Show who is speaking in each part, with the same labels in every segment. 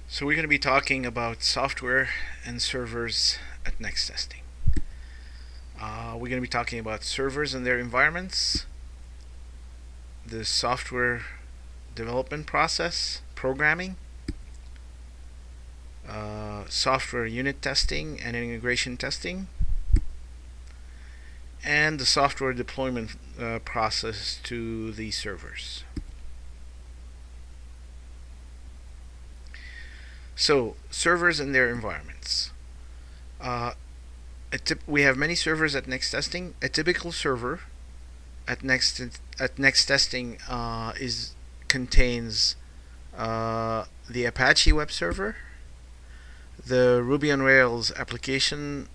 Speaker 1: So we're going to be talking about software and servers at Nexttesting. We're going to be talking about servers and their environments, the software development process, programming, software unit testing and integration testing, and the software deployment process to the servers. So, servers and their environments. We have many servers at Nexttesting. A typical server at Nexttesting contains the Apache web server, the Ruby on Rails application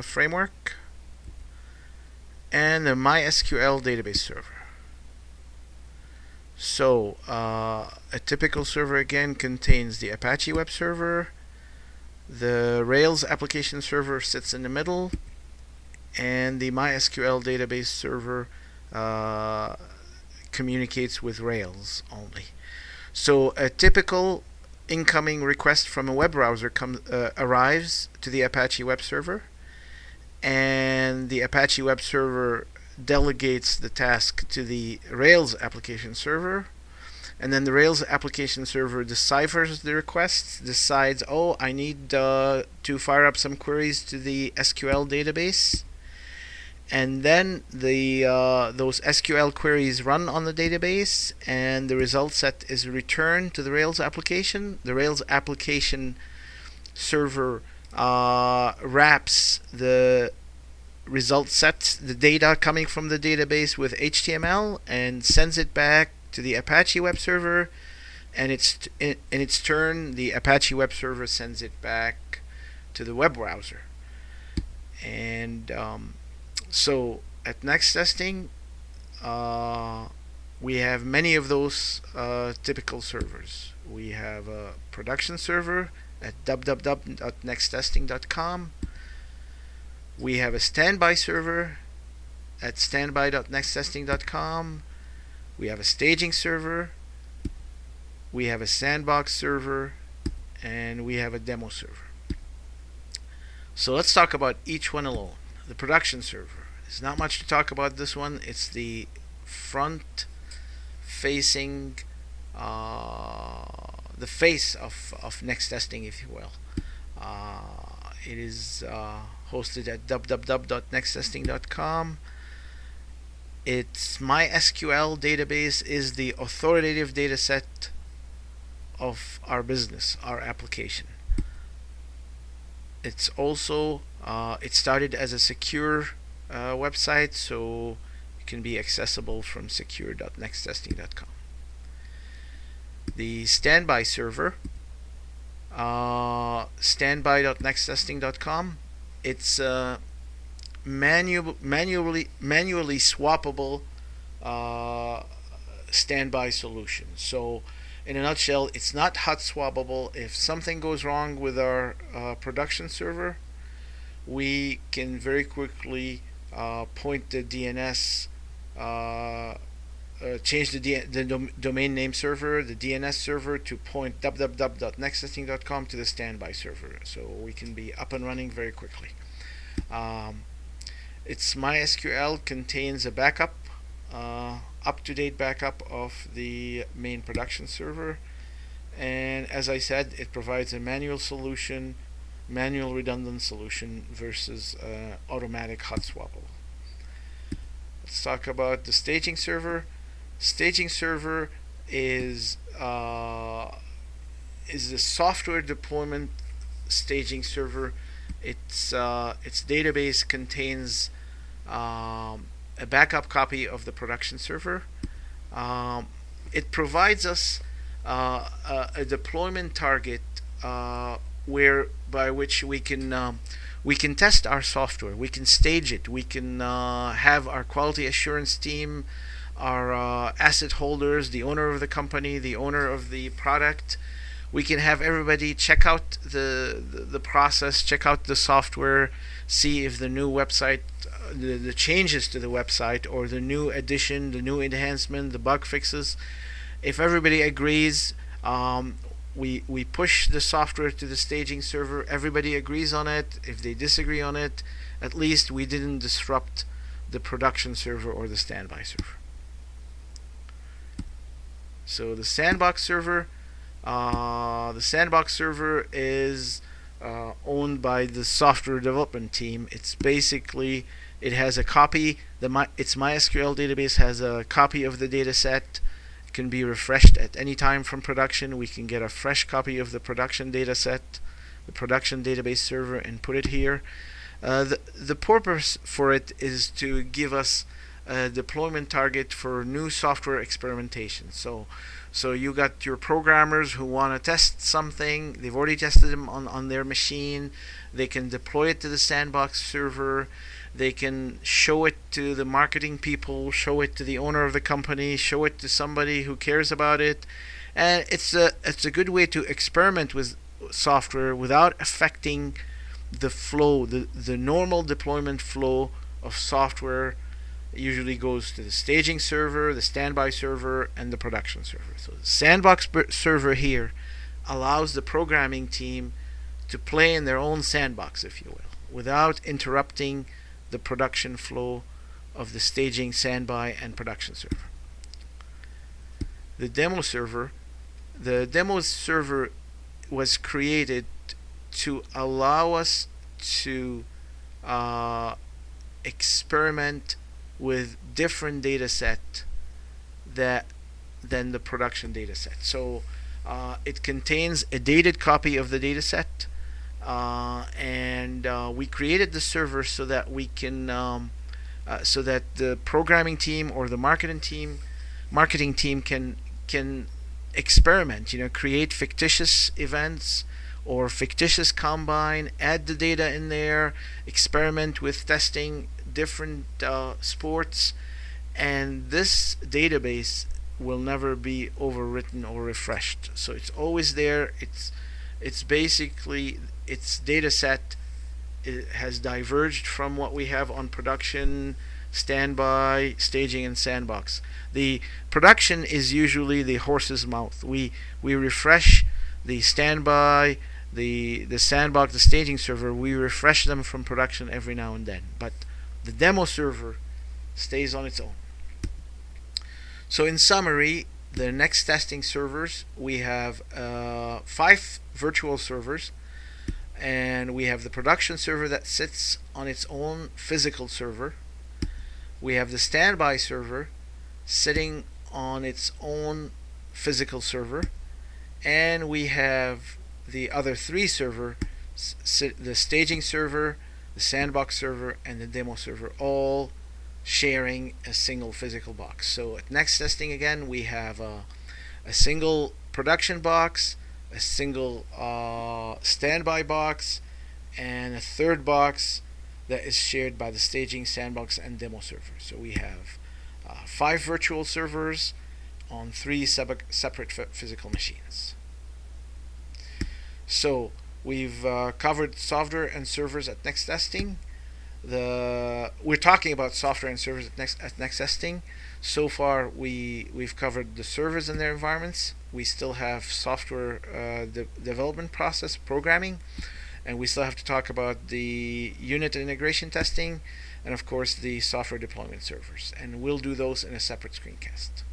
Speaker 1: framework, and the MySQL database server. So, a typical server again contains the Apache web server, the Rails application server sits in the middle, and the MySQL database server communicates with Rails only. So, a typical incoming request from a web browser arrives to the Apache web server, and the Apache web server delegates the task to the Rails application server, and then the Rails application server deciphers the request, decides, oh, I need to fire up some queries to the SQL database, and then those SQL queries run on the database, and the result set is returned to the Rails application. The Rails application server wraps the result set, the data coming from the database, with HTML and sends it back to the Apache web server, and in its turn the Apache web server sends it back to the web browser. And so at Nexttesting we have many of those typical servers. We have a production server at www.nexttesting.com. We have a standby server at standby.nexttesting.com. We have a staging server. We have a sandbox server, and we have a demo server. So let's talk about each one alone. The production server. There's not much to talk about this one. It's the front-facing, the face of Nexttesting, if you will. It is hosted at www.nexttesting.com. Its MySQL database is the authoritative data set of our business, our application. It's also it started as a secure website, so it can be accessible from secure.nexttesting.com. The standby server, standby.nexttesting.com. It's a manually swappable standby solution. So, in a nutshell, it's not hot swappable. If something goes wrong with our production server, we can very quickly point the DNS, change the domain name server, the DNS server, to point www.nexttesting.com to the standby server. So we can be up and running very quickly. Its MySQL contains a backup, up-to-date backup of the main production server, and as I said, it provides a manual redundant solution versus automatic hot swappable. Let's talk about the staging server. Staging server is a software deployment staging server. Its database contains a backup copy of the production server. It provides us a deployment target by which we can test our software. We can stage it. We can have our quality assurance team, our asset holders, the owner of the company, the owner of the product. We can have everybody check out the process, check out the software, see if the new website, the changes to the website, or the new addition, the new enhancement, the bug fixes. If everybody agrees, we push the software to the staging server. Everybody agrees on it. If they disagree on it, at least we didn't disrupt the production server or the standby server. So the Sandbox server is owned by the software development team. It's basically, it has a copy. Its MySQL database has a copy of the data set. It can be refreshed at any time from production. We can get a fresh copy of the production data set, the production database server, and put it here. The purpose for it is to give us a deployment target for new software experimentation. So you got your programmers who want to test something. They've already tested them on their machine. They can deploy it to the Sandbox server. They can show it to the marketing people, show it to the owner of the company, show it to somebody who cares about it. And it's a good way to experiment with software without affecting the flow, the normal deployment flow of software. Usually goes to the staging server, the standby server, and the production server. So the Sandbox server here allows the programming team to play in their own sandbox, if you will, without interrupting the production flow of the staging, standby, and production server. The demo server was created to allow us to experiment with different data set than the production data set. So it contains a dated copy of the data set, and we created the server so that we can so that the programming team or the marketing team can experiment, create fictitious events or fictitious combine, add the data in there, experiment with testing different sports, and this database will never be overwritten or refreshed. So it's always there. It's basically, its data set has diverged from what we have on production, standby, staging, and sandbox. The production is usually the horse's mouth. We refresh the standby, the sandbox, the staging server. We refresh them from production every now and then, but the demo server stays on its own. So in summary, the Nexttesting servers, we have 5 virtual servers, and we have the production server that sits on its own physical server. We have the standby server sitting on its own physical server, and we have the other 3 servers, the staging server, the sandbox server, and the demo server, all sharing a single physical box. So at Nexttesting, again, we have a single production box, a single standby box, and a third box that is shared by the staging, sandbox, and demo server. So we have 5 virtual servers on 3 separate physical machines. So we've covered software and servers at Nexttesting. We're talking about software and servers at Nexttesting. So far, we've covered the servers and their environments. We still have software development process, programming, and we still have to talk about the unit integration testing, and of course the software deployment servers. And we'll do those in a separate screencast.